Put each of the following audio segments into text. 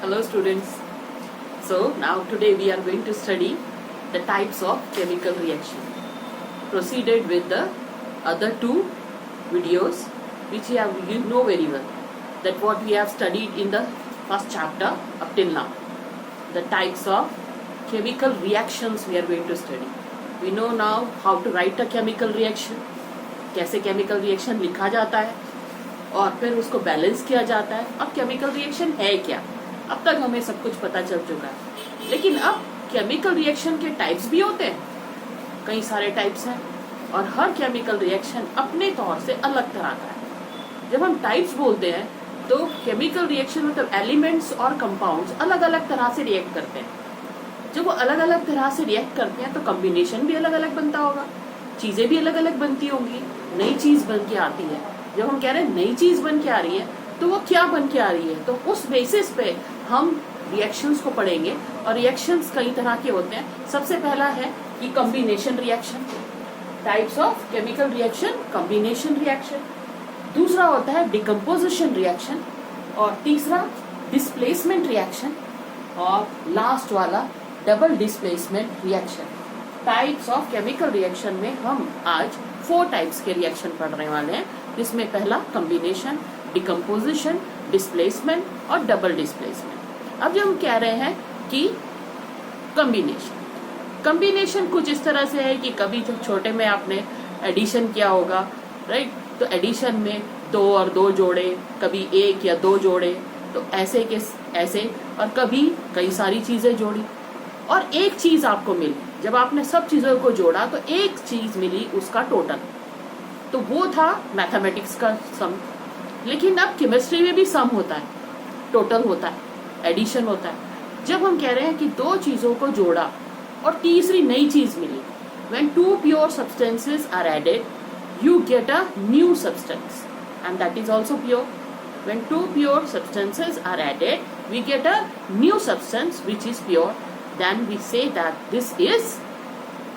Hello students. So now today we are going to study the types of chemical reaction. Proceeded with the other two videos which you know very well, that what we have studied in the first chapter up till now. The types of chemical reactions we are going to study. We know now how to write a chemical reaction, कैसे chemical reaction लिखा जाता है और फिर उसको balance किया जाता है. अब chemical reaction है क्या, अब तक हमें सब कुछ पता चल चुका है. लेकिन अब केमिकल रिएक्शन के टाइप्स भी होते हैं, कई सारे टाइप्स हैं और हर केमिकल रिएक्शन अपने तौर से अलग तरह का है. जब हम टाइप्स बोलते हैं तो केमिकल रिएक्शन मतलब एलिमेंट्स और कंपाउंड्स अलग अलग तरह से रिएक्ट करते हैं. जब वो अलग अलग तरह से रिएक्ट करते हैं तो कॉम्बिनेशन भी अलग अलग बनता होगा, चीजें भी अलग अलग बनती होंगी, नई चीज बन के आती है. जब हम कह रहे हैं नई चीज बन के आ रही है तो वो क्या बन के आ रही है, तो उस बेसिस पे हम रिएक्शंस को पढ़ेंगे. और रिएक्शंस कई तरह के होते हैं. सबसे पहला है कि combination reaction, types of chemical reaction, combination reaction. दूसरा होता है डिकम्पोजिशन रिएक्शन और तीसरा डिस्प्लेसमेंट रिएक्शन और लास्ट वाला double displacement reaction. Types of chemical reaction में हम आज 4 टाइप्स के रिएक्शन पढ़ने वाले हैं, जिसमें पहला कॉम्बिनेशन, डिकम्पोजिशन, डिस्प्लेसमेंट और डबल डिस्प्लेसमेंट. अब जब हम कह रहे हैं कि कॉम्बिनेशन कुछ इस तरह से है कि कभी जब छोटे में आपने एडिशन किया होगा, राइट, तो एडिशन में 2 और 2 जोड़े, कभी 1 या 2 जोड़े, तो ऐसे के ऐसे, और कभी कई सारी चीजें जोड़ी और एक चीज आपको मिली. जब आपने सब चीजों को जोड़ा तो एक चीज मिली, उसका टोटल. तो वो था मैथमेटिक्स का सम. लेकिन अब केमिस्ट्री में भी सम होता है, टोटल होता है, एडिशन होता है. जब हम कह रहे हैं कि 2 चीजों को जोड़ा और तीसरी नई चीज मिली, when 2 pure substances are added you get a new substance and that is also pure. When 2 pure substances are added we get a new substance which is pure. Then we say that this is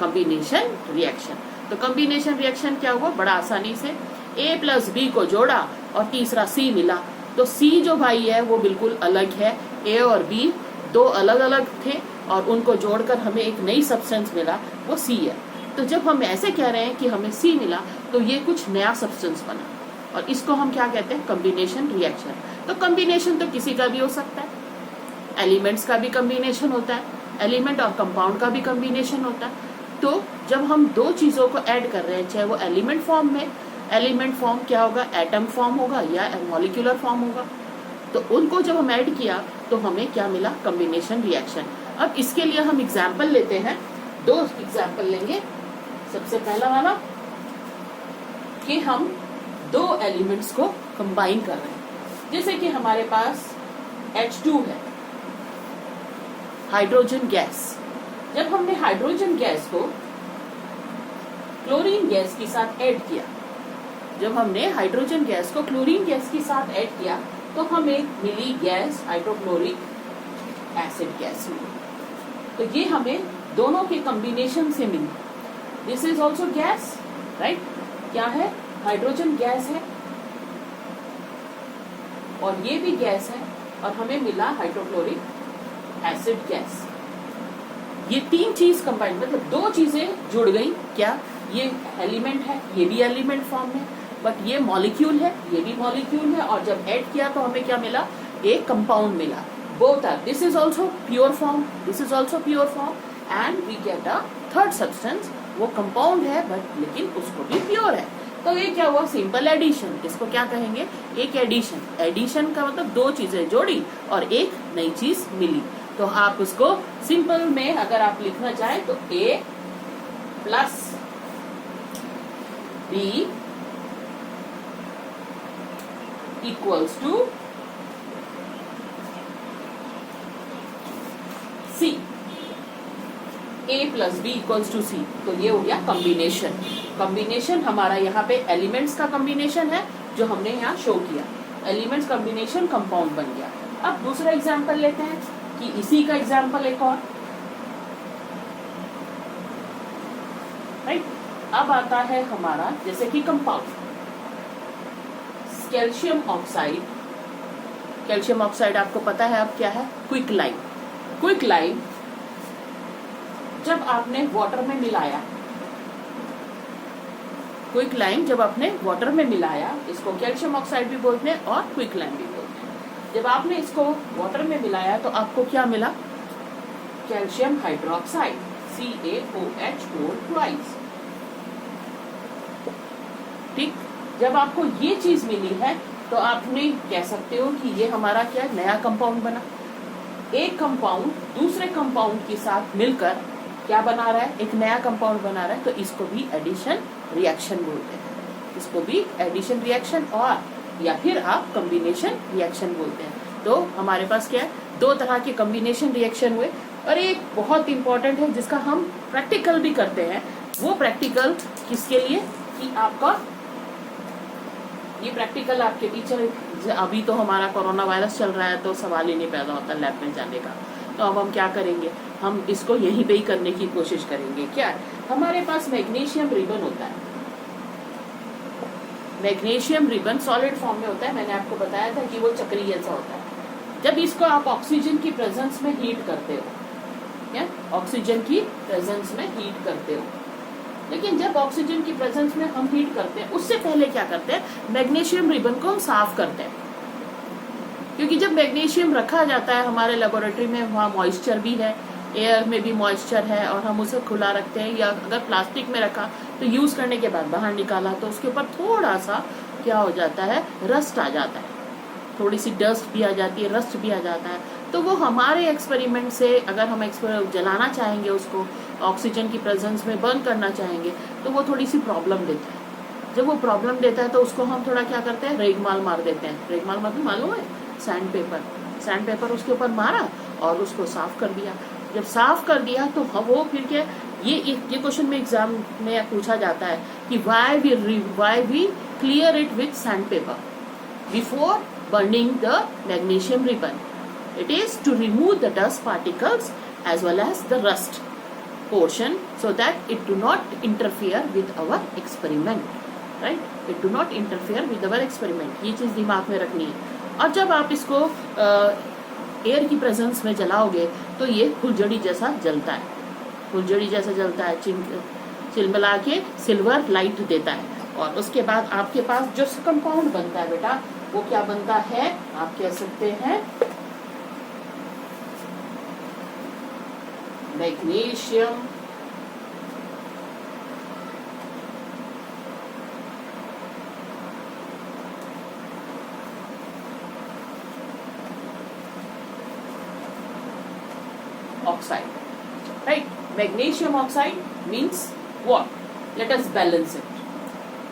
combination reaction. तो combination reaction क्या हुआ, बड़ा आसानी से A plus B को जोड़ा और तीसरा C मिला, तो C जो भाई है वो बिल्कुल अलग है. A और B 2 अलग अलग थे और उनको जोड़कर हमें एक नई सब्सटेंस मिला, वो C है. तो जब हम ऐसे कह रहे हैं कि हमें C मिला तो ये कुछ नया सब्सटेंस बना और इसको हम क्या कहते हैं, कॉम्बिनेशन रिएक्शन. तो कॉम्बिनेशन तो किसी का भी हो सकता है, एलिमेंट्स का भी कॉम्बिनेशन होता है, एलिमेंट और कंपाउंड का भी कॉम्बिनेशन होता है. तो जब हम 2 चीजों को ऐड कर रहे हैं, चाहे वो एलिमेंट फॉर्म में, एलिमेंट फॉर्म क्या होगा, एटम फॉर्म होगा या मॉलिक्यूलर फॉर्म होगा, तो उनको जब हम ऐड किया तो हमें क्या मिला, कॉम्बिनेशन रिएक्शन. अब इसके लिए हम एग्जाम्पल लेते हैं, 2 एग्जाम्पल लेंगे. सबसे पहला वाला कि हम 2 एलिमेंट्स को कंबाइन कर रहे हैं. जैसे कि हमारे पास H2 है, हाइड्रोजन गैस. जब हमने हाइड्रोजन गैस को क्लोरीन गैस के साथ ऐड किया, जब हमने हाइड्रोजन गैस को क्लोरीन गैस के साथ ऐड किया तो हमें मिली गैस हाइड्रोक्लोरिक एसिड गैस मिली. तो ये हमें दोनों के कॉम्बिनेशन से मिली. This is also gas, right. क्या है, हाइड्रोजन गैस है और ये भी गैस है और हमें मिला हाइड्रोक्लोरिक एसिड गैस. ये 3 चीज कंबाइन, मतलब 2 चीजें जुड़ गई. क्या, ये एलिमेंट है, ये भी एलिमेंट फॉर्म है, बट ये मॉलिक्यूल है, ये भी मॉलिक्यूल है, और जब ऐड किया तो हमें क्या मिला, एक कंपाउंड मिला. Both are, this is also pure form, this is also pure form, and we get a third substance. वो कंपाउंड है बट लेकिन उसको भी प्योर है. तो ये क्या हुआ, सिंपल एडिशन. इसको क्या कहेंगे, एक एडिशन. एडिशन का मतलब 2 चीजें जोड़ी और एक नई चीज मिली. तो आप उसको सिंपल में अगर आप लिखना चाहें तो A plus B equals to C. A plus B equals to C. तो ये हो गया कॉम्बिनेशन. कॉम्बिनेशन हमारा यहाँ पे एलिमेंट्स का कॉम्बिनेशन है जो हमने यहाँ शो किया. एलिमेंट्स कॉम्बिनेशन कंपाउंड बन गया. अब दूसरा एग्जांपल लेते हैं कि इसी का एग्जाम्पल एक और, राइट. अब आता है हमारा जैसे कि compound, calcium oxide calcium oxide आपको पता है अब क्या है, क्विक लाइम। क्विक लाइम जब आपने वाटर में मिलाया, क्विक लाइम जब आपने वाटर में मिलाया, इसको कैल्शियम ऑक्साइड भी बोलते हैं और क्विक लाइम भी बोलते हैं। जब आपने इसको वाटर में मिलाया तो आपको क्या मिला, कैल्शियम हाइड्रोक्साइड, CaOH4 ट्वाइस। ठीक, जब आपको ये चीज मिली है तो आपने कह सकते हो कि ये हमारा क्या नया कंपाउंड बना। एक कंपाउंड दूसरे कंपाउंड के साथ मिलकर क्या बना रहा है, एक नया कंपाउंड बना रहा है, तो इसको भी एडिशन रिएक्शन बोलते हैं। इसको भी एडिशन रिएक्शन और या फिर आप कॉम्बिनेशन रिएक्शन बोलते हैं। तो हमारे पास क्या है, दो तरह के कॉम्बिनेशन रिएक्शन हुए। और एक बहुत इंपॉर्टेंट है जिसका हम प्रैक्टिकल भी करते हैं, वो प्रैक्टिकल किसके लिए कि आपका ये प्रैक्टिकल आपके टीचर, अभी तो हमारा कोरोना वायरस चल रहा है तो सवाल ही नहीं पैदा होता लैब में जाने का, तो अब हम क्या करेंगे, हम इसको यहीं पे ही करने की कोशिश करेंगे। क्या है, हमारे पास मैग्नीशियम रिबन होता है। मैग्नीशियम रिबन सॉलिड फॉर्म में होता है, मैंने आपको बताया था कि वो चक्री जैसा होता है। जब इसको आप ऑक्सीजन की प्रेजेंस में हीट करते हो, क्या ऑक्सीजन की प्रेजेंस में हीट करते हो, लेकिन जब ऑक्सीजन की प्रेजेंस में हम हीट करते हैं उससे पहले क्या करते हैं, मैग्नीशियम रिबन को हम साफ करते हैं। क्योंकि जब मैग्नीशियम रखा जाता है हमारे लेबोरेटरी में, वहाँ मॉइस्चर भी है, एयर में भी मॉइस्चर है, और हम उसे खुला रखते हैं, या अगर प्लास्टिक में रखा तो यूज करने के बाद बाहर निकाला तो उसके ऊपर थोड़ा सा क्या हो जाता है, रस्ट आ जाता है, थोड़ी सी डस्ट भी आ जाती है, रस्ट भी आ जाता है। तो वो हमारे एक्सपेरिमेंट से अगर हम जलाना चाहेंगे, उसको ऑक्सीजन की प्रेजेंस में बर्न करना चाहेंगे, तो वो थोड़ी सी प्रॉब्लम देता है। जब वो प्रॉब्लम देता है तो उसको हम थोड़ा क्या करते हैं, रेगमाल मार देते हैं। रेगमाल मतलब मालूम है, सैंड पेपर। सैंड पेपर उसके ऊपर मारा और उसको साफ कर दिया। जब साफ कर दिया तो वो फिर क्या, ये क्वेश्चन में एग्जाम में पूछा जाता है कि why we clear it with sandpaper before burning the magnesium ribbon. It is to remove the dust particles as well as the rust portion so that it do not interfere with our experiment. Right? It do not interfere with our experiment. ये चीज दिमाग में रखनी है। और जब आप इसको एयर की प्रेजेंस में जलाओगे तो ये फुलझड़ी जैसा जलता है, फुलझड़ी जैसा जलता है, चिलमिला के सिल्वर लाइट देता है। और उसके बाद आपके पास जो कंपाउंड बनता है बेटा, वो क्या बनता है, आप कह सकते हैं magnesium oxide, right? Magnesium oxide means what? Let us balance it.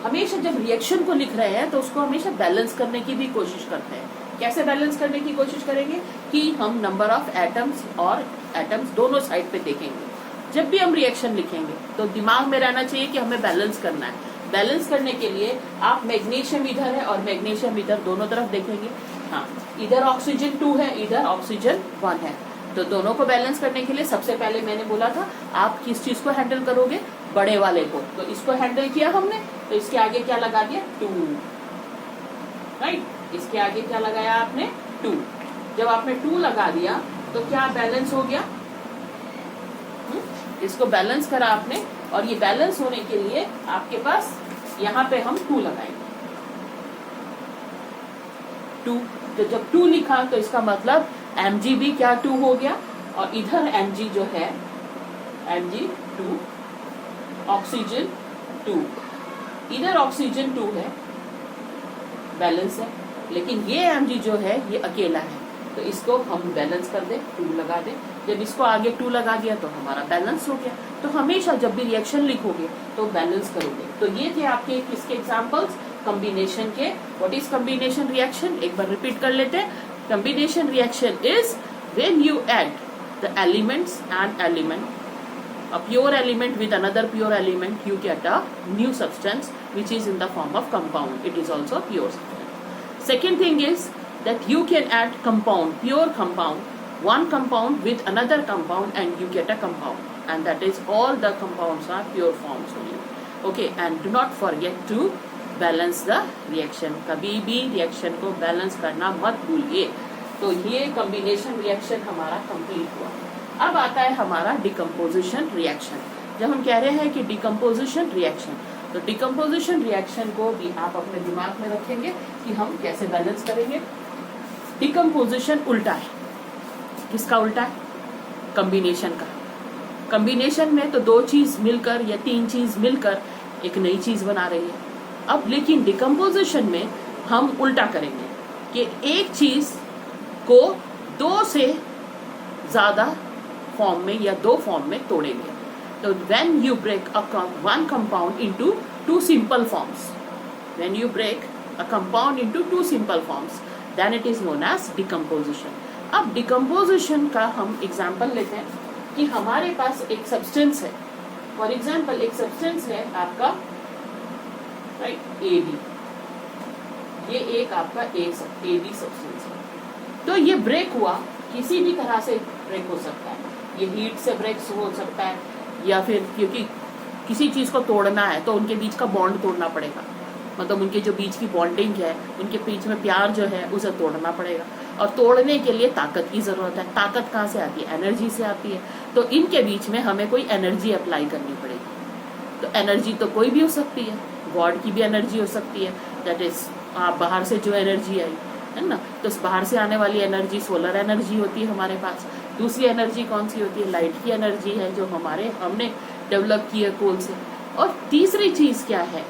हमेशा जब रिएक्शन को लिख रहे हैं तो उसको हमेशा बैलेंस करने की भी कोशिश करते हैं। कैसे बैलेंस करने की कोशिश करेंगे कि हम नंबर ऑफ एटम्स और एटम्स दोनों साइड पे देखेंगे। जब भी हम रिएक्शन लिखेंगे तो दिमाग में रहना चाहिए कि हमें बैलेंस करना है। बैलेंस करने के लिए आप मैग्नीशियम इधर है और मैग्नीशियम इधर, दोनों तरफ देखेंगे। हाँ, इधर ऑक्सीजन 2 है, इधर ऑक्सीजन 1 है, तो दोनों को बैलेंस करने के लिए सबसे पहले मैंने बोला था आप किस चीज को हैंडल करोगे, बड़े वाले को। तो इसको हैंडल किया हमने, तो इसके आगे क्या लगा दिया, 2, राइट? इसके आगे क्या लगाया आपने, 2। जब आपने 2 लगा दिया तो क्या बैलेंस हो गया, इसको बैलेंस करा आपने। और ये बैलेंस होने के लिए आपके पास यहाँ पे हम 2 लगाएंगे, 2। तो जब 2 लिखा तो इसका मतलब Mg भी क्या 2 हो गया, और इधर Mg जो है Mg 2, ऑक्सीजन 2, इधर ऑक्सीजन 2 है, बैलेंस है। लेकिन ये Mg जो है ये अकेला है, तो इसको हम बैलेंस कर दे, 2 लगा दे। जब इसको आगे 2 लगा दिया तो हमारा बैलेंस हो गया। तो हमेशा जब भी रिएक्शन लिखोगे तो बैलेंस करोगे। तो ये थे आपके किसके एग्जांपल्स, कॉम्बिनेशन के। व्हाट इज कॉम्बिनेशन रिएक्शन, एक बार रिपीट कर लेते हैं। Combination reaction is when you add the elements and element, a pure element with another pure element, you get a new substance which is in the form of compound. It is also a pure substance. Second thing is that you can add compound, pure compound, one compound with another compound and you get a compound, and that is all the compounds are pure forms only. Okay, and do not forget to balance the reaction. कभी भी reaction को balance करना मत भूलिए। तो ये combination reaction हमारा complete हुआ। अब आता है हमारा डिकम्पोजिशन रिएक्शन। जब हम कह रहे हैं कि डिकम्पोजिशन रिएक्शन, तो डिकम्पोजिशन रिएक्शन को भी आप अपने दिमाग में रखेंगे कि हम कैसे बैलेंस करेंगे। डिकम्पोजिशन उल्टा है। किसका उल्टा है? कॉम्बिनेशन का। कॉम्बिनेशन में तो दो चीज मिलकर या तीन चीज मिलकर एक नई चीज बना रही है। अब लेकिन डिकम्पोजिशन में हम उल्टा करेंगे कि एक चीज को दो से ज्यादा फॉर्म में या दो फॉर्म में तोड़ेंगे। तो when you break one compound into two simple forms, when you break a compound into two simple forms, then it is known as decomposition. अब decomposition का हम एग्जाम्पल लेते हैं कि हमारे पास एक सब्सटेंस है। फॉर एग्जाम्पल एक सब्सटेंस है आपका राइट AB, ये एक आपका AB सब्सटेंस है। तो ये ब्रेक हुआ, किसी भी तरह से ब्रेक हो सकता है। ये हीट से ब्रेक हो सकता है या फिर क्योंकि किसी चीज को तोड़ना है तो उनके बीच का बॉन्ड तोड़ना पड़ेगा, मतलब उनके जो बीच की बॉन्डिंग है, उनके बीच में प्यार जो है उसे तोड़ना पड़ेगा। और तोड़ने के लिए ताकत की जरूरत है। ताकत कहाँ से आती है? एनर्जी से आती है। तो इनके बीच में हमें कोई एनर्जी अप्लाई करनी पड़ेगी। तो एनर्जी तो कोई भी हो सकती है, गॉड की भी एनर्जी हो सकती है, दैट इज बाहर से जो एनर्जी आई है ना, तो बाहर से आने वाली एनर्जी सोलर एनर्जी होती है हमारे पास। दूसरी एनर्जी कौन सी होती है? लाइट की एनर्जी है जो हमने डेवलप की है कोल से। और तीसरी चीज क्या है?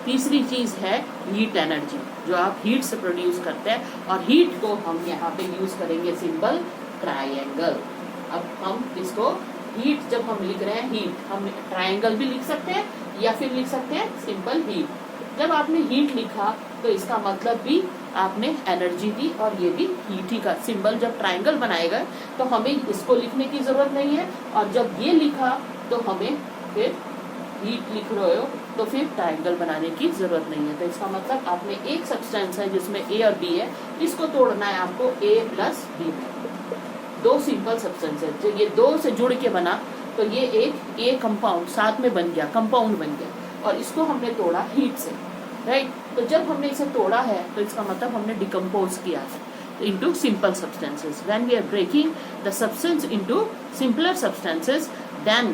तीसरी चीज है हीट एनर्जी, जो आप हीट से प्रोड्यूस करते हैं। और हीट को हम यहाँ पे यूज करेंगे सिंबल ट्राइंगल। अब हम इसको हीट, जब हम लिख रहे हैं हीट, हम ट्राइंगल भी लिख सकते हैं या फिर लिख सकते हैं सिंपल हीट। जब आपने हीट लिखा तो इसका मतलब भी आपने एनर्जी दी और ये भी हीट ही का सिंबल। जब ट्राइंगल बनाएगा तो हमें इसको लिखने की जरूरत नहीं है, और जब ये लिखा तो हमें फिर हीट लिख रहे हो तो फिर ट्राइंगल बनाने की जरूरत नहीं है। तो इसका मतलब आपने एक सब्सटेंस है जिसमें A और B है, इसको तोड़ना है आपको A प्लस B में। दो सिंपल सब्सटेंस है, जो ये दो से जुड़ के बना तो ये एक A कंपाउंड साथ में बन गया, कंपाउंड बन गया, और इसको हमने तोड़ा हीट से, राइट। तो जब हमने इसे तोड़ा है तो इसका मतलब हमने डिकम्पोज किया है into simple substances. When we are breaking the substance into simpler substances, then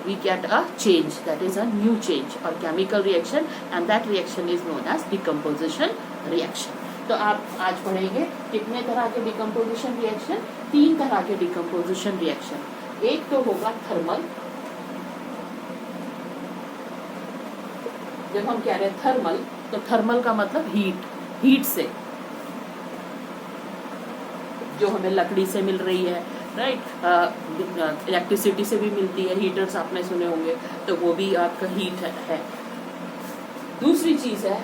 we get a change, that is a new change or chemical reaction, and that reaction is known as decomposition reaction. तो आप आज पढ़ेंगे कितने तरह के decomposition reaction? 3 तरह के decomposition reaction. एक तो होगा थर्मल। जब हम कह रहे हैं थर्मल, तो थर्मल का मतलब हीट से, जो हमें लकड़ी से मिल रही है, राइट। इलेक्ट्रिसिटी से भी मिलती है, हीटर्स आपने सुने होंगे, तो वो भी आपका हीट है। दूसरी चीज है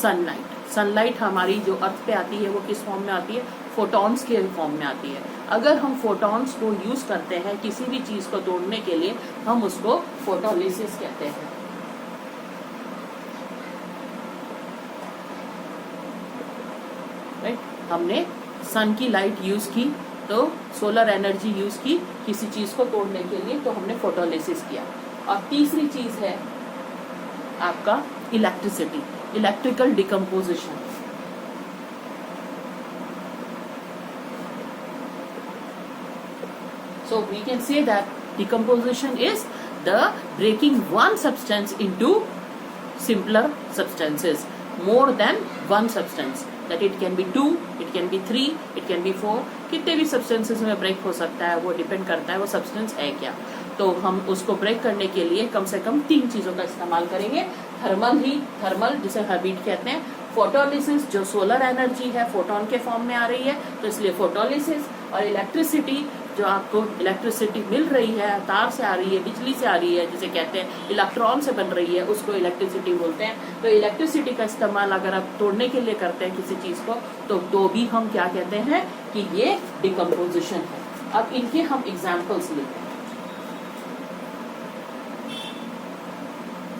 सनलाइट। सनलाइट हमारी जो अर्थ पे आती है वो किस फॉर्म में आती है? फोटॉन्स के फॉर्म में आती है। अगर हम फोटॉन्स को यूज करते हैं किसी भी चीज को तोड़ने के लिए, हम उसको फोटोलिसिस कहते हैं। राइट, हमने सन की लाइट यूज की, तो सोलर एनर्जी यूज की किसी चीज को तोड़ने के लिए, तो हमने फोटोलिसिस किया। और तीसरी चीज है आपका electricity, electrical decomposition. So we can say that decomposition is the breaking one substance into simpler substances, more than one substance. That it can be 2, it can be 3, it can be 4. कितने भी substances में break हो सकता है, वो depend करता है वो substance है क्या। तो हम उसको ब्रेक करने के लिए कम से कम 3 चीजों का इस्तेमाल करेंगे। थर्मल जिसे हीट कहते हैं, फोटोलिसिस जो सोलर एनर्जी है फोटोन के फॉर्म में आ रही है, तो इसलिए फोटोलिसिस, और इलेक्ट्रिसिटी जो आपको इलेक्ट्रिसिटी मिल रही है, तार से आ रही है, बिजली से आ रही है, जिसे कहते हैं इलेक्ट्रॉन से बन रही है, उसको इलेक्ट्रिसिटी बोलते हैं। तो इलेक्ट्रिसिटी का इस्तेमाल अगर आप तोड़ने के लिए करते हैं किसी चीज को, तो भी हम क्या कहते हैं कि ये डिकम्पोजिशन है। अब इनके हम एग्जाम्पल्स लेते हैं।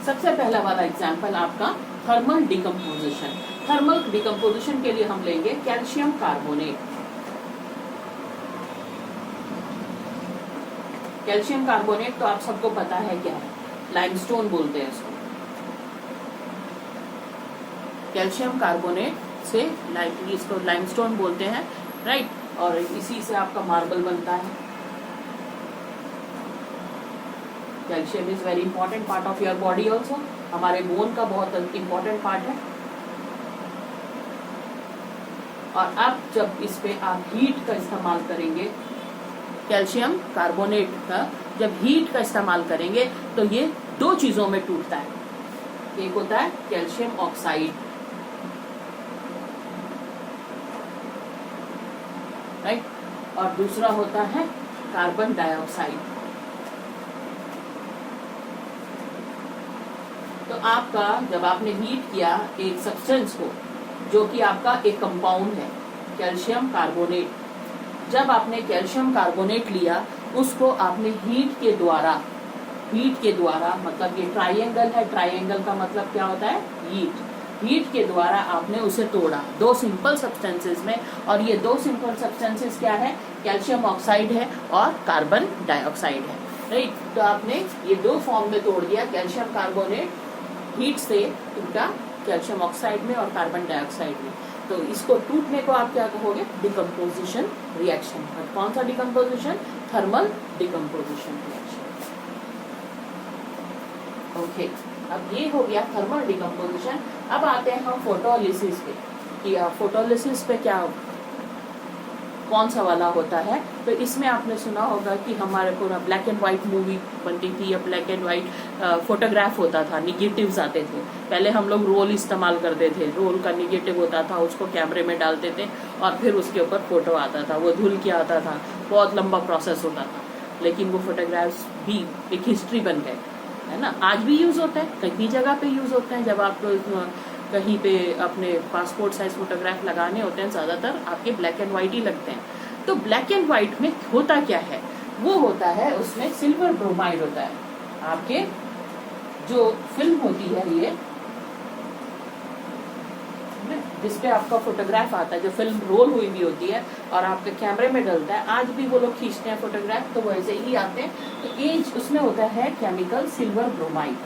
सबसे पहला वाला एग्जाम्पल आपका थर्मल डिकम्पोजिशन। थर्मल डिकम्पोजिशन के लिए हम लेंगे कैल्शियम कार्बोनेट। कैल्शियम कार्बोनेट तो आप सबको पता है क्या है, लाइमस्टोन बोलते हैं इसको। कैल्शियम कार्बोनेट से इसको लाइमस्टोन बोलते हैं, राइट, और इसी से आपका मार्बल बनता है। Calcium is very important part of your body also, हमारे बोन का बहुत इंपॉर्टेंट पार्ट है। और अब जब इस पे आप हीट का इस्तेमाल करेंगे, कैल्शियम कार्बोनेट का जब हीट का इस्तेमाल करेंगे तो ये दो चीजों में टूटता है। एक होता है कैल्शियम ऑक्साइड, राइट, और दूसरा होता है कार्बन डाइऑक्साइड। तो आपका जब आपने हीट किया एक सब्सटेंस को, जो कि आपका एक कंपाउंड है कैल्शियम कार्बोनेट, जब आपने कैल्शियम कार्बोनेट लिया उसको आपने हीट के द्वारा मतलब ये ट्राइंगल है, ट्राइंगल का मतलब क्या होता है, हीट के द्वारा आपने उसे तोड़ा दो सिंपल सब्सटेंसेस में, और ये दो सिंपल सब्सटेंसेस क्या है, कैल्शियम ऑक्साइड है और कार्बन डाइऑक्साइड है, राइट। तो आपने ये दो फॉर्म में तोड़ दिया, कैल्शियम कार्बोनेट हीट से टूटा कैल्शियम ऑक्साइड में और कार्बन डाइऑक्साइड में। तो इसको टूटने को आप क्या कहोगे, डिकम्पोजिशन रिएक्शन। और कौन सा decomposition, thermal decomposition reaction. Okay, अब ये हो गया थर्मल डिकम्पोजिशन। अब आते हैं हम फोटोलिसिस पे, कि फोटोलिसिस पे क्या कौन सा वाला होता है। तो इसमें आपने सुना होगा कि हमारे पूरा ब्लैक एंड व्हाइट मूवी बनती थी या ब्लैक एंड व्हाइट फोटोग्राफ होता था, निगेटिव्स आते थे। पहले हम लोग रोल इस्तेमाल करते थे, रोल का निगेटिव होता था, उसको कैमरे में डालते थे और फिर उसके ऊपर फोटो आता था, वो धुल के आता था, बहुत लंबा प्रोसेस होता था, लेकिन वो फोटोग्राफ्स भी एक हिस्ट्री बन गए, है ना। आज भी यूज होता है, कई जगह पे यूज होते हैं। जब आप कहीं पे अपने पासपोर्ट साइज फोटोग्राफ लगाने होते हैं, ज्यादातर आपके ब्लैक एंड व्हाइट ही लगते हैं। तो ब्लैक एंड व्हाइट में होता क्या है, वो होता है उसमें सिल्वर ब्रोमाइड होता है। आपके जो फिल्म होती है ये, जिसपे आपका फोटोग्राफ आता है, जो फिल्म रोल हुई भी होती है और आपके कैमरे में डलता है, आज भी वो लोग खींचते हैं फोटोग्राफ, तो वैसे ही आते हैं। तो एज उसमें होता है chemical silver bromide.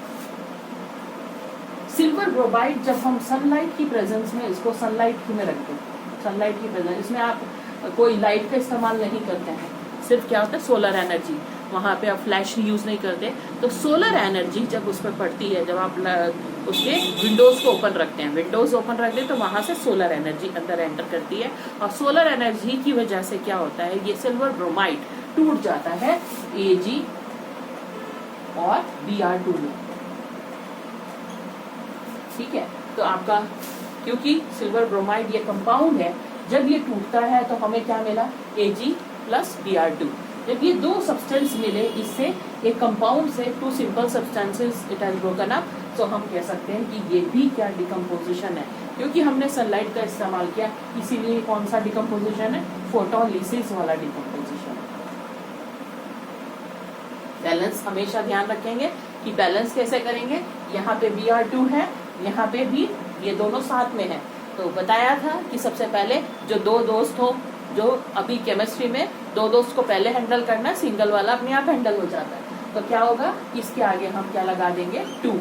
Silver bromide जब हम सनलाइट की प्रेजेंस में, इसको सनलाइट में रखते हैं, सनलाइट की प्रेजेंस, इसमें आप कोई लाइट का इस्तेमाल नहीं करते हैं, सिर्फ क्या होता है सोलर एनर्जी, वहां पे आप फ्लैश यूज नहीं करते। तो सोलर एनर्जी जब उस पर पड़ती है, जब आप उसके विंडोज को ओपन रखते हैं, विंडोज ओपन रखते हैं, तो वहां से सोलर एनर्जी अंदर एंटर करती है, और सोलर एनर्जी की वजह से क्या होता है, ये सिल्वर ब्रोमाइड टूट जाता है Ag और Br2 में, ठीक है। तो आपका, क्योंकि सिल्वर ब्रोमाइड ये कंपाउंड है, जब ये टूटता है तो हमें क्या मिला, Ag प्लस Br2। जब ये दो सब्सटेंस मिले, इससे एक कंपाउंड से two simple substances it has broken up, तो हम कह सकते हैं कि ये भी क्या डिकम्पोजिशन है, क्योंकि हमने सनलाइट का इस्तेमाल किया, इसीलिए कौन सा डिकम्पोजिशन है, फोटोलिसिस वाला डिकम्पोजिशन। बैलेंस हमेशा ध्यान रखेंगे कि बैलेंस कैसे करेंगे। यहाँ पे Br2 है, यहाँ पे भी, ये दोनों साथ में है। तो बताया था कि सबसे पहले जो दो दोस्त हो, जो अभी केमिस्ट्री में दो दोस्त को पहले हैंडल करना है, सिंगल वाला अपने आप हैंडल हो जाता है। तो क्या होगा, इसके आगे हम क्या लगा देंगे, 2,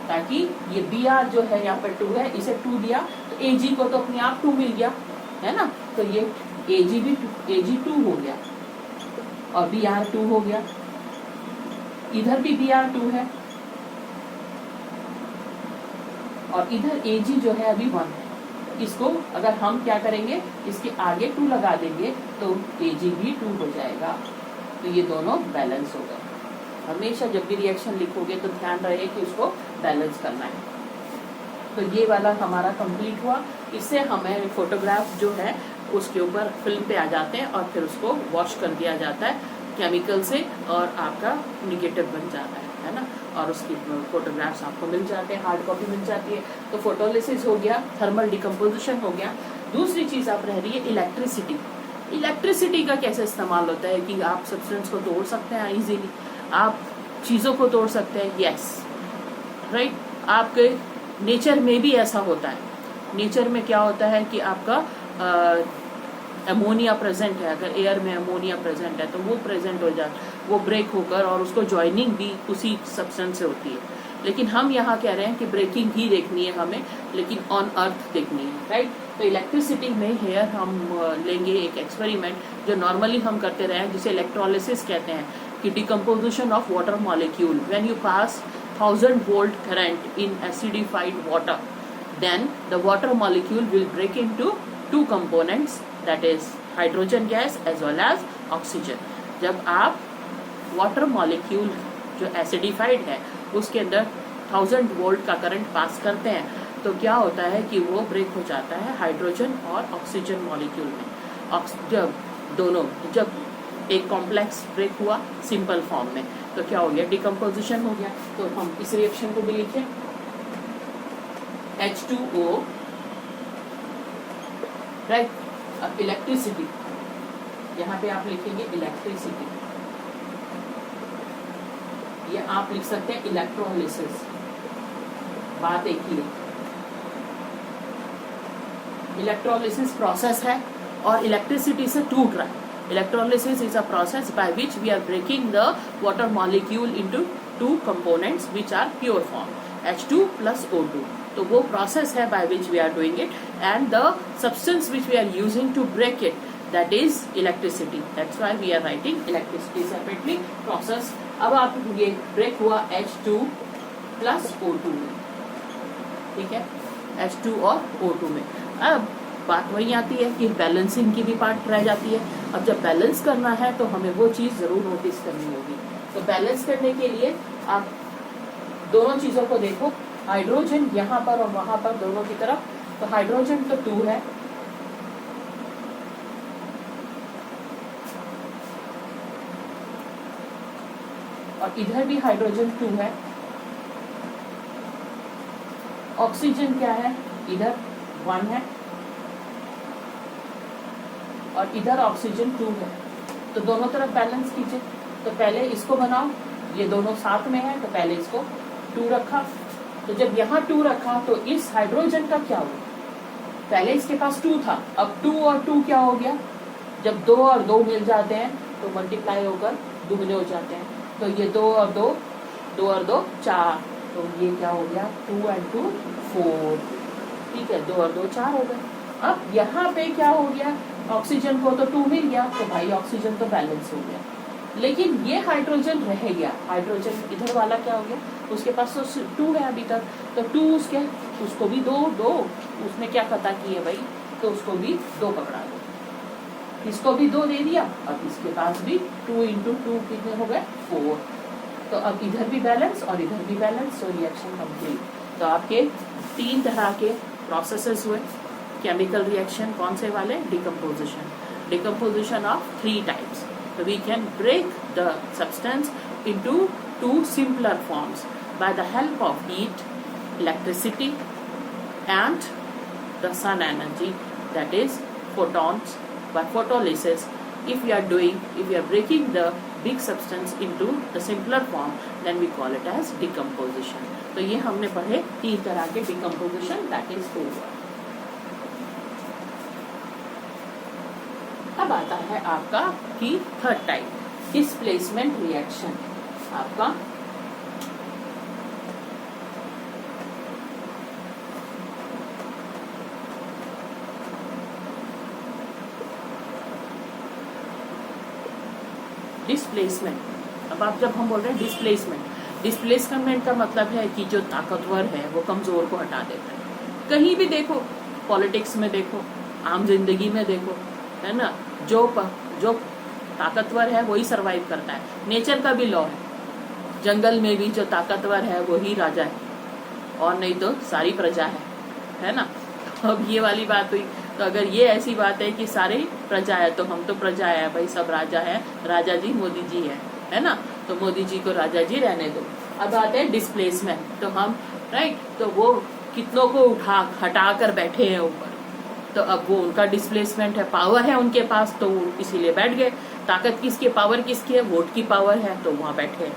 ताकि ये Br जो है यहाँ पर 2 है, इसे 2 दिया तो Ag को तो अपने आप 2 मिल गया, है ना। तो ये Ag2 हो गया और Br2 हो गया, इधर भी Br2 है और इधर Ag जो है अभी 1 है। इसको अगर हम क्या करेंगे, इसके आगे 2 लगा देंगे तो Ag भी 2 हो जाएगा। तो ये दोनों बैलेंस हो गए। हमेशा जब भी रिएक्शन लिखोगे तो ध्यान रहे कि उसको बैलेंस करना है। तो ये वाला हमारा कंप्लीट हुआ। इससे हमें फोटोग्राफ जो है उसके ऊपर फिल्म पे आ जाते हैं और फिर उसको वॉश कर दिया जाता है केमिकल से, और आपका निगेटिव बन जाता है ना, और उसकी फोटोग्राफ्स आपको मिल जाते हैं, हार्ड कॉपी मिल जाती है। तो फोटोलिसिस हो गया, थर्मल डिकम्पोजिशन हो गया। दूसरी चीज आप रह रही है इलेक्ट्रिसिटी। इलेक्ट्रिसिटी का कैसे इस्तेमाल होता है कि आप सब्सटेंस को तोड़ सकते हैं इजीली, आप चीजों को तोड़ सकते हैं, यस राइट। आपके नेचर में भी ऐसा होता है। नेचर में क्या होता है कि आपका अमोनिया प्रेजेंट है, अगर एयर में अमोनिया प्रेजेंट है तो वो प्रेजेंट हो जाए, वो ब्रेक होकर, और उसको ज्वाइनिंग भी उसी सब्सटेंस से होती है। लेकिन हम यहाँ कह रहे हैं कि ब्रेकिंग ही देखनी है हमें, लेकिन ऑन अर्थ देखनी है, राइट। तो इलेक्ट्रिसिटी में हेयर हम लेंगे एक एक्सपेरिमेंट जो नॉर्मली हम करते रहे हैं, जिसे इलेक्ट्रोलिसिस कहते हैं, कि decomposition of water molecule when you pass 1000 volt current in acidified water, then the water molecule will break into two components, that is hydrogen gas as well as oxygen. जब आप वाटर मॉलिक्यूल जो acidified है उसके अंदर 1000 volt का current pass करते हैं तो क्या होता है कि वो ब्रेक हो जाता है हाइड्रोजन और ऑक्सीजन मॉलिक्यूल में। जब एक कॉम्प्लेक्स ब्रेक हुआ सिंपल फॉर्म में तो क्या हो गया, डिकम्पोजिशन हो गया। तो हम इस रिएक्शन को भी लिखें H2O, राइट। अब इलेक्ट्रिसिटी, यहाँ पे आप लिखेंगे इलेक्ट्रिसिटी, ये आप लिख सकते हैं इलेक्ट्रोलिसिस, बात एक ही है। इलेक्ट्रोलिसिस प्रोसेस है और इलेक्ट्रिसिटी से टूट रहा है। Electrolysis is a process by which we are breaking the water molecule into two components which are pure form, H2 plus O2. तो वो process है by which we are doing it, and the substance which we are using to break it, that is electricity. That's why we are writing electricity separately process. अब आप ये break हुआ H2 plus O2 में, ठीक है, H2 और O2 में। अब बात वही आती है कि बैलेंसिंग की भी पार्ट रह जाती है। अब जब बैलेंस करना है तो हमें वो चीज़ ज़रूर नोटिस करनी होगी। तो बैलेंस करने के लिए आप दोनों चीज़ों को देखो, हाइड्रोजन यहाँ पर और वहाँ पर दोनों की तरफ। तो हाइड्रोजन तो 2 है, और इधर भी हाइड्रोजन 2 है। ऑक्सीजन क्या है, इधर 1 है और इधर ऑक्सीजन 2 है। तो दोनों तरफ बैलेंस कीजिए। तो पहले इसको बनाओ, ये दोनों साथ में है तो पहले इसको 2 रखा। तो जब यहाँ 2 रखा तो इस हाइड्रोजन का क्या हुआ, पहले इसके पास 2 था, अब 2 और 2 क्या हो गया, जब 2 और 2 मिल जाते हैं तो मल्टीप्लाई होकर दुगने हो जाते हैं। तो ये 2 और 2, 2 और 2 4, तो ये क्या हो गया 2 and 2 4, ठीक है, 2 और 2 4 हो गए। अब यहाँ पे क्या हो गया, ऑक्सीजन को तो 2 मिल गया तो भाई ऑक्सीजन तो बैलेंस हो गया, लेकिन ये हाइड्रोजन रह गया। हाइड्रोजन इधर वाला क्या हो गया, उसके पास तो 2 है अभी तक, तो 2 उसको भी 2 उसने क्या पता की है भाई, तो उसको भी 2 पकड़ा दो, इसको भी 2 दे दिया, अब इसके पास भी 2 into 2 कितने हो गए 4। तो अब इधर भी बैलेंस और इधर भी बैलेंस, तो रिएक्शन कंप्लीट। तो आपके 3 तरह के प्रोसेसेस हुए केमिकल रिएक्शन, कौन से वाले, decomposition of 3 types. So we can break the substance into 2 simpler forms by the help of heat, electricity and the sun energy, that is photons, by photolysis. If we are breaking the big substance into the simpler form, then we call it as decomposition. तो ये हमने पढ़े 3 तरह के decomposition, that is 4. अब आता है आपका की 3rd टाइप, डिस्प्लेसमेंट रिएक्शन। आपका डिस्प्लेसमेंट। अब आप जब हम बोल रहे हैं डिस्प्लेसमेंट का मतलब है कि जो ताकतवर है वो कमजोर को हटा देता है। कहीं भी देखो, पॉलिटिक्स में देखो, आम जिंदगी में देखो, है ना, जो ताकतवर है वही सरवाइव करता है। नेचर का भी लॉ है, जंगल में भी जो ताकतवर है वही राजा है, और नहीं तो सारी प्रजा है ना। अब ये वाली बात हुई, तो अगर ये ऐसी बात है कि सारी प्रजा है तो हम तो प्रजा है भाई, सब राजा है, राजा जी मोदी जी है ना, तो मोदी जी को राजा जी रहने दो। अब आते हैं डिस्प्लेसमेंट, तो हम राइट, तो वो कितनों को हटा कर बैठे हैं ऊपर, तो अब वो उनका डिस्प्लेसमेंट है, पावर है उनके पास तो वो इसीलिए बैठ गए। ताकत किसकी, पावर किसकी है, वोट की पावर है तो वहाँ बैठे,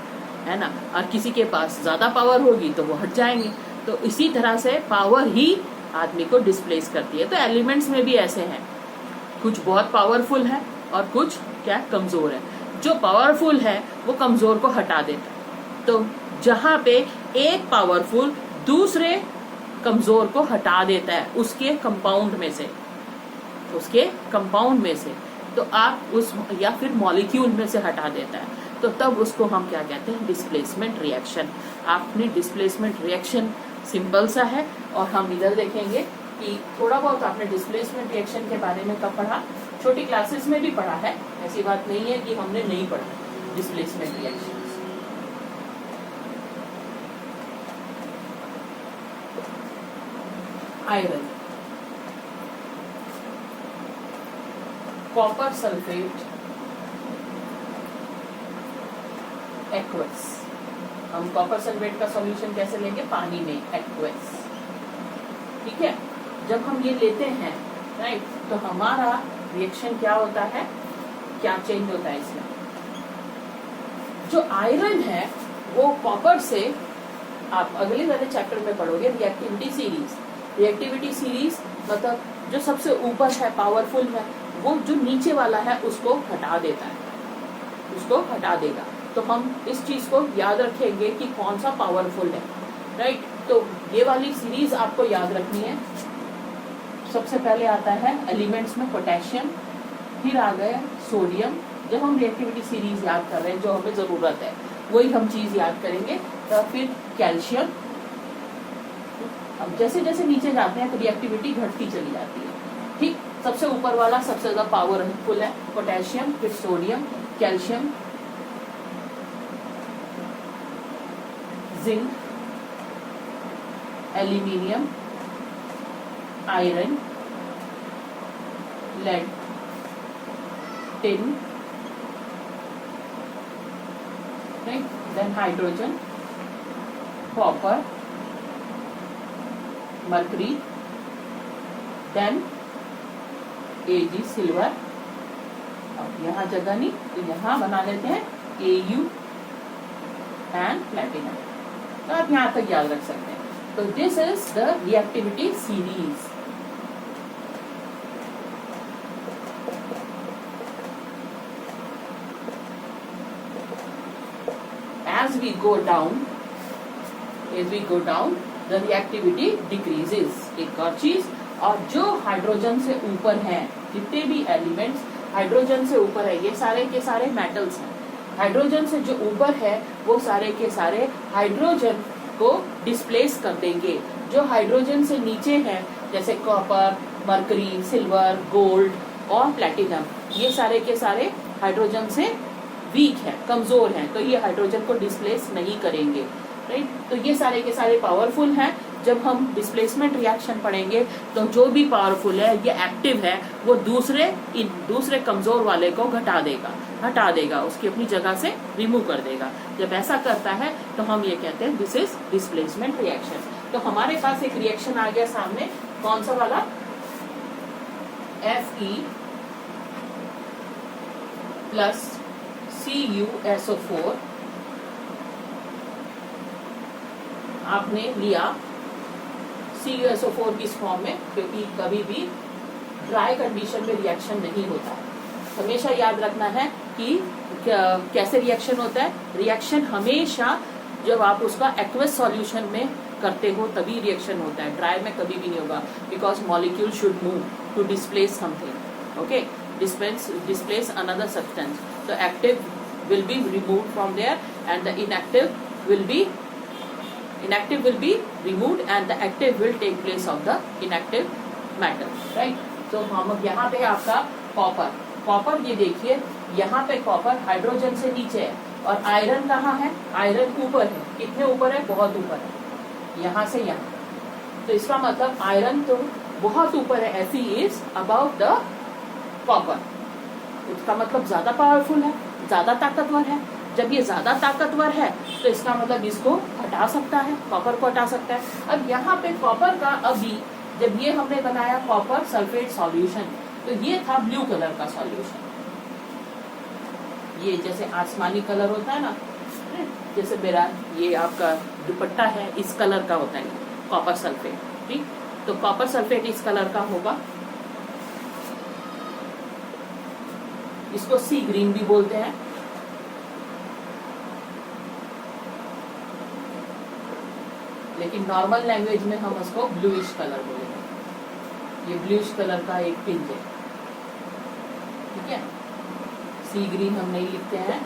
है ना। और किसी के पास ज्यादा पावर होगी तो वो हट जाएंगे। तो इसी तरह से पावर ही आदमी को डिस्प्लेस करती है। तो एलिमेंट्स में भी ऐसे हैं, कुछ बहुत पावरफुल है और कुछ क्या कमजोर है। जो पावरफुल है वो कमजोर को हटा देता है। तो जहाँ पे एक पावरफुल दूसरे कमजोर को हटा देता है उसके कंपाउंड में से, तो आप उस या फिर मॉलिक्यूल में से हटा देता है, तो तब उसको हम क्या कहते हैं, डिस्प्लेसमेंट रिएक्शन। आपने डिस्प्लेसमेंट रिएक्शन सिंपल सा है, और हम इधर देखेंगे कि थोड़ा बहुत आपने डिस्प्लेसमेंट रिएक्शन के बारे में कब पढ़ा, छोटी क्लासेस में भी पढ़ा है, ऐसी बात नहीं है कि हमने नहीं पढ़ा displacement reaction. Iron, copper sulphate aqueous. हम कॉपर सल्फेट का सॉल्यूशन कैसे लेंगे, पानी में, एक्वस, ठीक है। जब हम ये लेते हैं, राइट, तो हमारा रिएक्शन क्या होता है, क्या चेंज होता है इसमें। जो आयरन है वो कॉपर से, आप अगले वाले चैप्टर में पढ़ोगे, रिएक्टिविटी सीरीज। रिएक्टिविटी सीरीज मतलब जो सबसे ऊपर है, पावरफुल है, वो जो नीचे वाला है उसको हटा देता है, उसको हटा देगा। तो हम इस चीज को याद रखेंगे कि कौन सा पावरफुल है, राइट। तो ये वाली सीरीज आपको याद रखनी है। सबसे पहले आता है एलिमेंट्स में पोटेशियम, फिर आ गया सोडियम। जब हम रिएक्टिविटी सीरीज याद कर रहे हैं, जो हमें जरूरत है वही हम चीज याद करेंगे। तो फिर कैल्शियम। अब जैसे जैसे नीचे जाते हैं तो रिएक्टिविटी घटती चली जाती है, ठीक। सबसे ऊपर वाला सबसे ज्यादा पावरफुल है, पोटेशियम, फिर sodium, calcium, zinc, aluminium, iron, lead, tin, then hydrogen, copper, mercury, then Ag silver. अब यहाँ जगह नहीं तो यहाँ बना लेते हैं Au एंड प्लेटिनम। तो आप यहाँ तक याद रख सकते हैं। तो this is the reactivity series. As we go down, the reactivity decreases। एक और चीज, और जो हाइड्रोजन से ऊपर हैं, जितने भी एलिमेंट्स हाइड्रोजन से ऊपर है, ये सारे के सारे मेटल्स हैं। हाइड्रोजन से जो ऊपर है वो सारे के सारे हाइड्रोजन को डिस्प्लेस कर देंगे। जो हाइड्रोजन से नीचे हैं, जैसे कॉपर, मरकरी, सिल्वर, गोल्ड और प्लेटिनम, ये सारे के सारे हाइड्रोजन से वीक है, कमजोर हैं, तो ये हाइड्रोजन को डिस्प्लेस नहीं करेंगे, राइट। तो ये सारे के सारे पावरफुल हैं। जब हम डिस्प्लेसमेंट रिएक्शन पढ़ेंगे तो जो भी पावरफुल है, ये एक्टिव है, वो दूसरे कमजोर वाले को हटा देगा, उसकी अपनी जगह से रिमूव कर देगा। जब ऐसा करता है तो हम ये कहते हैं दिस इज डिस्प्लेसमेंट रिएक्शन। तो हमारे पास एक रिएक्शन आ गया सामने, कौन सा वाला, Fe प्लस CuSO4 आपने लिया CuSO4 की फॉर्म में, क्योंकि कभी भी ड्राई कंडीशन में रिएक्शन नहीं होता है। हमेशा याद रखना है कि कैसे रिएक्शन होता है। रिएक्शन हमेशा जब आप उसका एक्वस सॉल्यूशन में करते हो तभी रिएक्शन होता है, ड्राई में कभी भी नहीं होगा, because molecule should move to displace something, okay, displace another substance. So active will be removed from there and the inactive will be removed and the active will take place of the inactive matter, right? So हम यहाँ पे आपका copper ये देखिए, यहाँ पे copper hydrogen से नीचे है, और आयरन कहाँ है, आयरन ऊपर है। कितने ऊपर है, बहुत ऊपर है, यहाँ से यहाँ। तो इसका मतलब आयरन तो बहुत ऊपर है, ऐसी इज अबाउट द कॉपर। इसका मतलब ज्यादा पावरफुल है, ज्यादा ताकतवर है। जब ये ज्यादा ताकतवर है तो इसका मतलब इसको हटा सकता है, कॉपर को हटा सकता है। अब यहाँ पे कॉपर का, अभी जब ये हमने बनाया कॉपर सल्फेट सॉल्यूशन, तो ये था ब्लू कलर का सॉल्यूशन। ये जैसे आसमानी कलर होता है ना, जैसे मेरा ये आपका दुपट्टा है, इस कलर का होता है कॉपर सल्फेट, ठीक। तो कॉपर सल्फेट इस कलर का होगा, इसको सी ग्रीन भी बोलते हैं। लेकिन लेकिन नॉर्मल लैंग्वेज में हम उसको ब्लूइश कलर बोलेंगे। ये ब्लूइश कलर का एक पिंज है, ठीक है। सी ग्रीन हम नहीं लिखते हैं,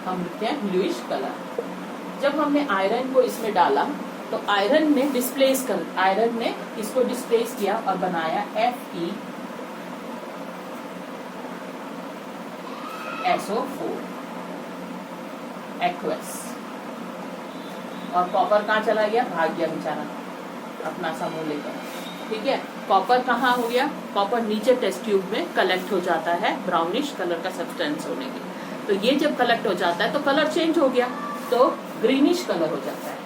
हम लिखते हैं ब्लूइश कलर। जब हमने आयरन को इसमें डाला तो आयरन ने इसको डिस्प्लेस किया और बनाया FeSO4 एक्वस। और कॉपर कहाँ चला गया? भाग गया बेचारा अपना समूह लेकर, ठीक है। कॉपर कहाँ हो गया? कॉपर नीचे टेस्ट ट्यूब में कलेक्ट हो जाता है ब्राउनिश कलर का सब्सटेंस होने के। तो ये जब कलेक्ट हो जाता है तो कलर चेंज हो गया, तो ग्रीनिश कलर हो जाता है।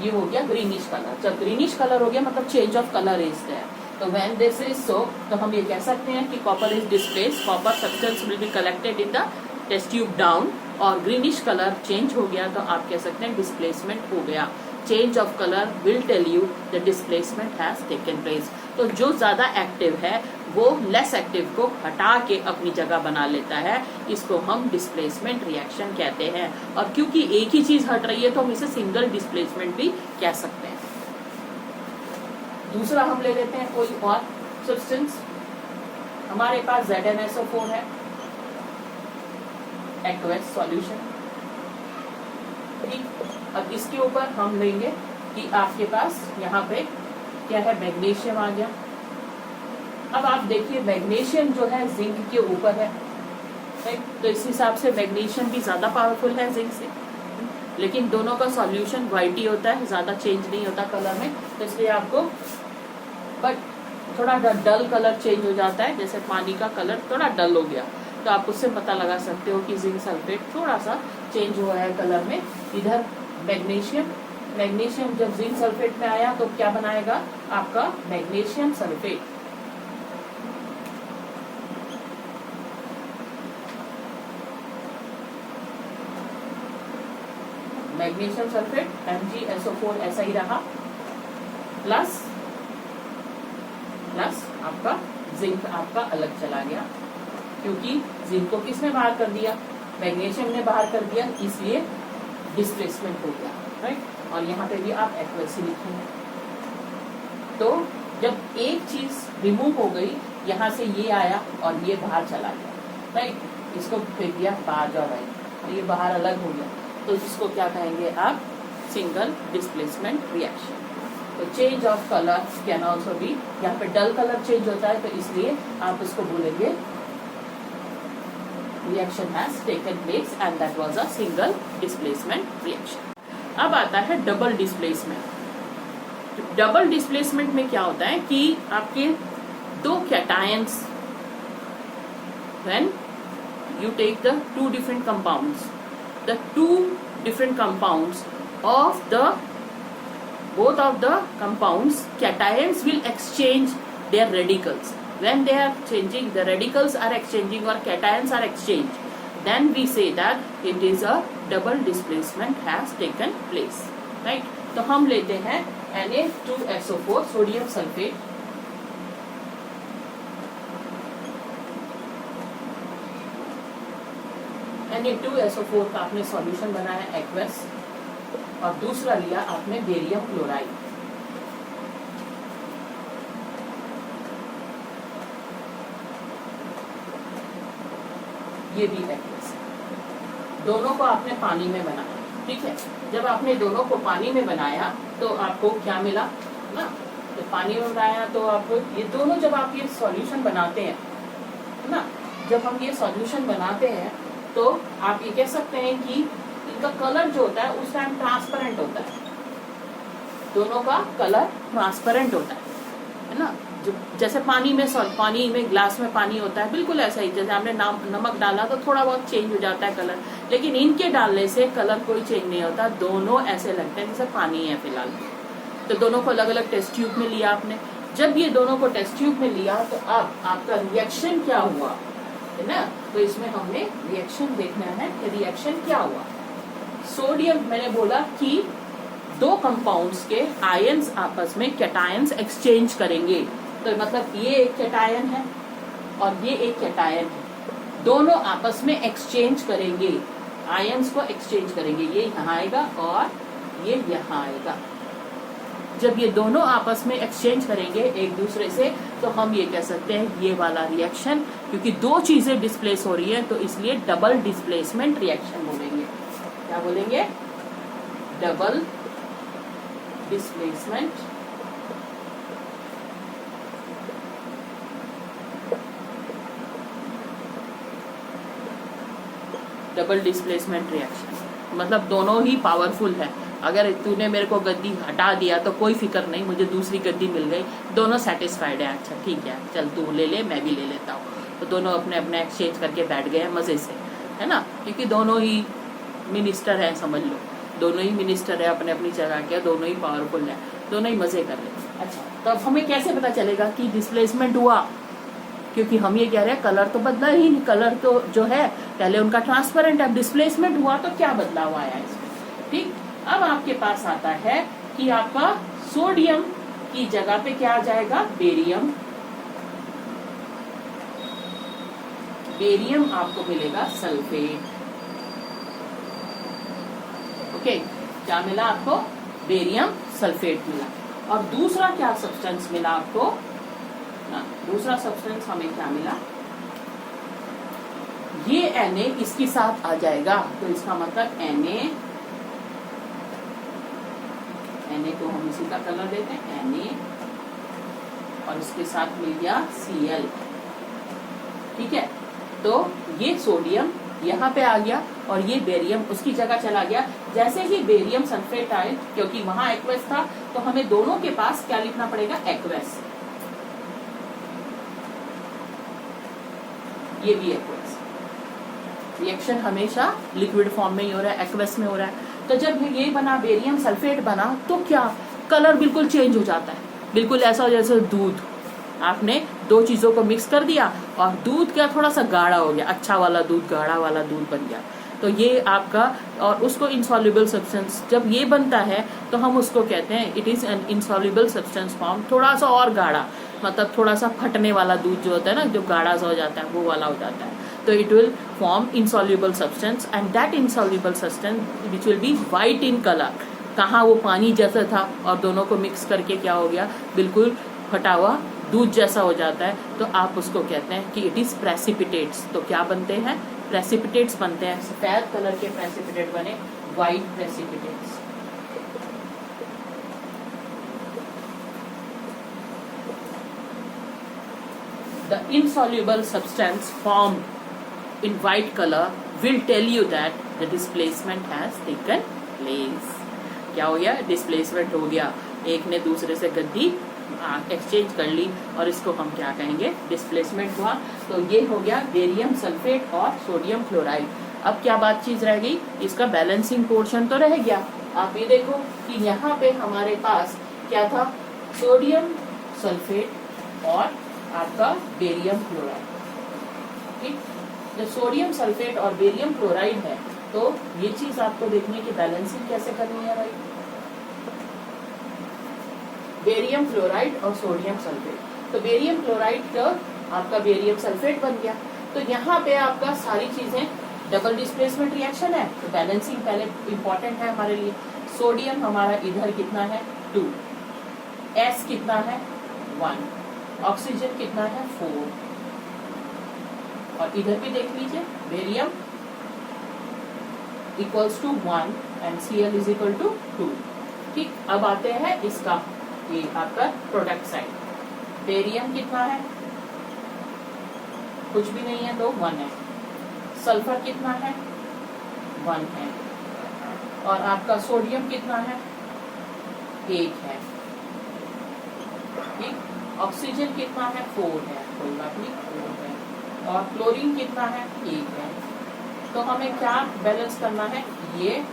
ये हो गया ग्रीनिश कलर। जब ग्रीनिश कलर हो गया मतलब change of colour is there. तो व्हेन दिस इज सो, तो हम ये कह सकते हैं कि copper is displace, copper substance will be collected in the test tube down, और ग्रीनिश कलर चेंज हो गया तो आप कह सकते हैं डिस्प्लेसमेंट हो गया। Change of colour will tell you the displacement has taken place. तो जो ज्यादा एक्टिव है वो लेस एक्टिव को हटा के अपनी जगह बना लेता है, इसको हम डिस्प्लेसमेंट रिएक्शन कहते हैं। और क्योंकि एक ही चीज हट रही है तो हम इसे सिंगल डिस्प्लेसमेंट भी कह सकते हैं। दूसरा हम ले लेते हैं कोई और सब्सटेंस। हमारे पास ZnSO4 है, एक्वस सॉल्यूशन, ठीक। अब इसके ऊपर हम लेंगे कि आपके पास यहाँ पे क्या है, मैग्नीशियम आ गया। अब आप देखिए मैग्नीशियम जो है जिंक के ऊपर है, तो इस हिसाब से मैग्नीशियम भी ज्यादा पावरफुल है जिंक से, लेकिन दोनों का सॉल्यूशन व्हाइट ही होता है, ज्यादा चेंज नहीं होता कलर में। तो इसलिए आपको बट थोड़ा डल कलर चेंज हो जाता है, जैसे पानी का कलर थोड़ा डल हो गया तो आप उससे पता लगा सकते हो कि जिंक सल्फेट थोड़ा सा चेंज हुआ है कलर में। इधर मैग्नीशियम जब जिंक सल्फेट में आया तो क्या बनाएगा आपका magnesium sulphate. Magnesium sulphate MgSO4 ऐसा ही रहा, प्लस आपका जिंक आपका अलग चला गया, क्योंकि जिंक को किसने बाहर कर दिया? मैग्नीशियम ने बाहर कर दिया, इसलिए डिस्प्लेसमेंट हो गया, राइट। और यहाँ पे भी आप एक्वस ही लिखेंगे। तो जब एक चीज रिमूव हो गई, यहाँ से ये आया और ये बाहर चला गया, राइट, इसको फेंक दिया बाहर जा रहा है, ये बाहर अलग हो गया, तो इसको क्या कहेंगे आप? Single displacement reaction. तो change of colour can also be, यहाँ पे डल कलर चेंज होता है तो इसलिए आप इसको बोलेंगे reaction has taken place and that was a single displacement reaction. अब आता है डबल डिस्प्लेसमेंट। डबल डिस्प्लेसमेंट में क्या होता है कि आपके दो cations, when you take the two different compounds, the two different compounds of both of the compounds, cations will exchange their radicals. When they are changing, the radicals are exchanging or cations are exchanged, then we say that it is a double displacement has taken place, right? तो हम लेते हैं Na2SO4 sodium sulphate, Na2SO4 का आपने solution बनाया aqueous, और दूसरा लिया आपने बेरियम क्लोराइड। ये भी एक्वस, दोनों को आपने पानी में बनाया, ठीक है। जब आपने दोनों को पानी में बनाया तो आपको क्या मिला ना, तो पानी में बनाया तो आपको ये दोनों, जब आप ये सॉल्यूशन बनाते हैं ना, जब हम ये सॉल्यूशन बनाते हैं तो आप ये कह सकते हैं कि इनका कलर जो होता है उस टाइम ट्रांसपेरेंट होता है, दोनों का कलर ट्रांसपेरेंट होता है ना। जो जैसे पानी में ग्लास में पानी होता है, बिल्कुल ऐसा ही, जैसे आपने नमक डाला तो थोड़ा बहुत चेंज हो जाता है कलर, लेकिन इनके डालने से कलर कोई चेंज नहीं होता, दोनों ऐसे लगते हैं जैसे पानी है फिलहाल। तो दोनों को अलग अलग टेस्ट ट्यूब में लिया आपने। जब ये दोनों को टेस्ट ट्यूब में लिया तो अब आपका रिएक्शन क्या हुआ है ना, तो इसमें हमने रिएक्शन देखना है कि रिएक्शन क्या हुआ। सोडियम, मैंने बोला कि दो कंपाउंड्स के आयंस आपस में कैटायंस एक्सचेंज करेंगे, तो मतलब ये एक कैटायन है और ये एक कैटायन है, दोनों आपस में एक्सचेंज करेंगे, आयंस को एक्सचेंज करेंगे, ये यहाँ आएगा और ये यहाँ आएगा। जब ये दोनों आपस में एक्सचेंज करेंगे एक दूसरे से, तो हम ये कह सकते हैं ये वाला रिएक्शन, क्योंकि दो चीजें डिस्प्लेस हो रही है तो इसलिए डबल डिस्प्लेसमेंट रिएक्शन बोलेंगे। क्या बोलेंगे? Double displacement reaction. मतलब दोनों ही पावरफुल है। अगर तूने मेरे को गद्दी हटा दिया तो कोई फिक्र नहीं, मुझे दूसरी गद्दी मिल गई, दोनों सेटिस्फाइड है। अच्छा ठीक है, चल तू ले ले, मैं भी ले लेता हूँ। तो दोनों अपने अपने एक्सचेंज करके बैठ गए हैं मजे से, है ना, क्योंकि दोनों ही मिनिस्टर है, समझ लो दोनों ही मिनिस्टर है अपने अपनी जगह के, दोनों ही पावरफुल है, दोनों ही मजे कर रहे। अच्छा, तो अब हमें कैसे पता चलेगा कि डिस्प्लेसमेंट हुआ? क्योंकि हम ये कह रहे हैं कलर तो बदला ही नहीं, कलर तो जो है पहले उनका ट्रांसपेरेंट है, डिस्प्लेसमेंट हुआ तो क्या बदलाव आया इसमें। ठीक, अब आपके पास आता है कि आपका सोडियम की जगह पे क्या आ जाएगा? बेरियम। बेरियम आपको मिलेगा सल्फेट। ओके, क्या मिला आपको? बेरियम सल्फेट मिला। और दूसरा क्या सब्सटेंस मिला आपको? दूसरा सब्सटेंस हमें क्या मिला? ये Na इसके साथ आ जाएगा, तो इसका मतलब Na को हम इसी का कलर देते हैं Na, और इसके साथ मिल गया Cl। ठीक है, तो ये सोडियम यहाँ पे आ गया और ये बेरियम उसकी जगह चला गया। जैसे ही बेरियम सल्फेट आए, क्योंकि वहां एक्वस था, तो हमें दोनों के पास क्या लिखना पड़ेगा? एक्वस। ये भी एक्वस। रिएक्शन हमेशा लिक्विड फॉर्म में ही हो रहा है, एक्वस में हो रहा है। तो जब ये बना, बेरियम सल्फेट बना, तो क्या कलर बिल्कुल चेंज हो जाता है, बिल्कुल ऐसा जैसे दूध। आपने दो चीजों को मिक्स कर दिया और दूध क्या थोड़ा सा गाढ़ा हो गया, अच्छा वाला दूध, गाढ़ा वाला दूध बन गया। तो ये आपका, और उसको इनसॉल्युबल सब्सटेंस जब ये बनता है तो हम उसको कहते हैं it is an insoluble substance form. थोड़ा सा और गाढ़ा, मतलब थोड़ा सा फटने वाला दूध जो होता है ना, जो गाढ़ा सा हो जाता है, वो वाला हो जाता है। तो it will form insoluble substance, and that insoluble substance which will be white in colour. कहाँ वो पानी जैसा था और दोनों को मिक्स करके क्या हो गया? बिल्कुल फटा हुआ दूध जैसा हो जाता है। तो आप उसको कहते हैं कि इट इज प्रेसिपिटेट्स। तो क्या बनते हैं? प्रेसिपिटेट्स बनते हैं। सफेद कलर के प्रेसिपिटेट बने, white precipitates. The insoluble substance formed in white color will tell you that the displacement has taken place. क्या हो गया? डिस्प्लेसमेंट हो गया, एक ने दूसरे से गद्दी एक्सचेंज कर ली, और इसको हम क्या कहेंगे? डिस्प्लेसमेंट हुआ। तो ये हो गया बेरियम सल्फेट और सोडियम क्लोराइड। अब क्या बात चीज रह गई? इसका बैलेंसिंग पोर्शन तो रह गया। आप ये देखो कि यहाँ पे हमारे पास क्या था? सोडियम सल्फेट और आपका बेरियम क्लोराइड। ठीक, जब सोडियम सल्फेट और बेरियम क्लोराइड है, तो ये चीज आपको देखने की बैलेंसिंग कैसे करनी है भाई? बेरियम क्लोराइड और सोडियम सल्फेट। तो बेरियम क्लोराइड का आपका बेरियम सल्फेट बन गया। तो यहाँ पे आपका सारी चीजें डबल डिस्प्लेसमेंट रिएक्शन है, तो बैलेंसिंग पहले इंपॉर्टेंट है हमारे लिए। सोडियम हमारा इधर कितना है? 2, S कितना है? 1, ऑक्सीजन कितना है? 4, और इधर भी देख लीजिए, barium equals to 1 and Cl is equal to 2। ठीक, अब आते हैं इसका, ये आपका प्रोडक्ट साइड। बेरियम कितना है? कुछ भी नहीं है, तो 1 है। सल्फर कितना है? 1 है। और आपका सोडियम कितना है? 1 है। ठीक, ऑक्सीजन कितना है? 4 है, कोई बात नहीं, 4 है। और क्लोरीन कितना है? 1 है। तो हमें क्या बैलेंस करना है? ये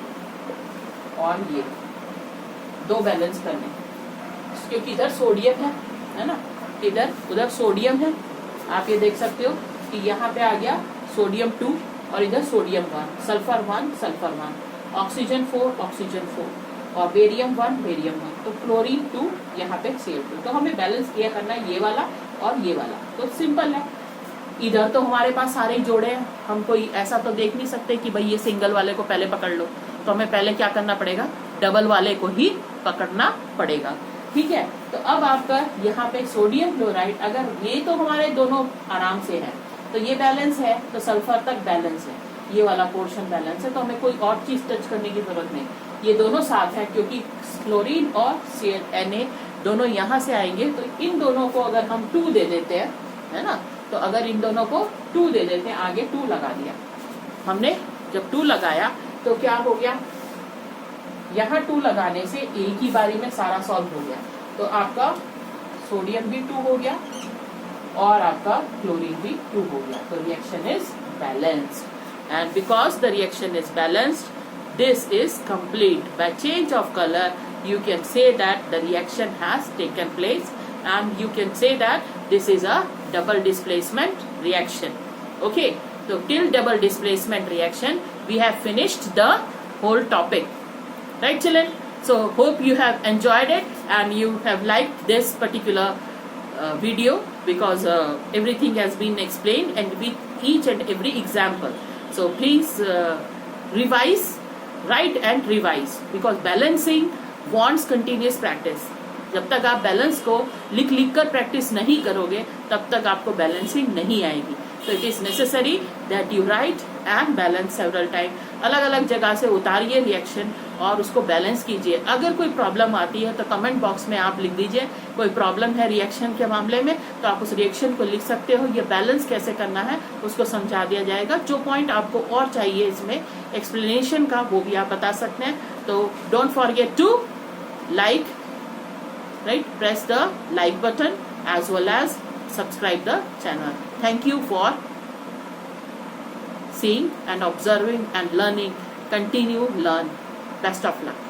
और ये दो बैलेंस करने, क्योंकि इधर सोडियम है ना, इधर उधर सोडियम है। आप ये देख सकते हो कि यहाँ पे आ गया सोडियम 2 और इधर sodium 1, sulphur 1, sulphur 1, oxygen 4, oxygen 4, और बेरियम 1, बेरियम 1, तो क्लोरीन 2, यहाँ पे Cl2। तो हमें बैलेंस किया करना है ये वाला और ये वाला। तो सिंपल है, इधर तो हमारे पास सारे ही जोड़े हैं, हम कोई ऐसा तो देख नहीं सकते कि भाई ये सिंगल वाले को पहले पकड़ लो, तो हमें पहले क्या करना पड़ेगा, डबल वाले को ही पकड़ना पड़ेगा। ठीक है, तो अब आपका यहाँ पे सोडियम क्लोराइड, अगर ये तो हमारे दोनों आराम से है, तो ये बैलेंस है, तो सल्फर तक बैलेंस है, ये वाला पोर्शन बैलेंस है, तो हमें कोई और चीज टच करने की जरूरत नहीं, ये दोनों साथ है, क्योंकि क्लोरीन और Na दोनों यहाँ से आएंगे, तो इन दोनों को अगर हम 2 दे देते हैं, है ना, तो अगर इन दोनों को 2 दे देते हैं, आगे 2 लगा दिया हमने, जब 2 लगाया तो क्या हो गया, यहाँ 2 लगाने से एक ही बारी में सारा सॉल्व हो गया, तो आपका सोडियम भी 2 हो गया और आपका क्लोरीन भी 2 हो गया, तो reaction is balanced, and because the reaction is balanced, this is complete. By change of color, you can say that the reaction has taken place, and you can say that this is a double displacement reaction. Okay, so till double displacement reaction we have finished the whole topic, right children? So hope you have enjoyed it and you have liked this particular video, because everything has been explained and with each and every example. So please revise, write and revise, because balancing wants continuous practice. जब तक आप balance को लिख लिख कर practice नहीं करोगे, तब तक आपको बैलेंसिंग नहीं आएगी। So it is necessary that you write and balance several times. अलग अलग जगह से उतारिए रिएक्शन और उसको बैलेंस कीजिए। अगर कोई प्रॉब्लम आती है तो कमेंट बॉक्स में आप लिख दीजिए, कोई प्रॉब्लम है रिएक्शन के मामले में, तो आप उस रिएक्शन को लिख सकते हो, ये बैलेंस कैसे करना है उसको समझा दिया जाएगा। जो पॉइंट आपको और चाहिए इसमें एक्सप्लेनेशन का, वो भी आप बता सकते हैं। तो don't forget to like, right, press the like button as well as subscribe the channel. Thank you for seeing and observing and learning. Continue learn. Best of luck.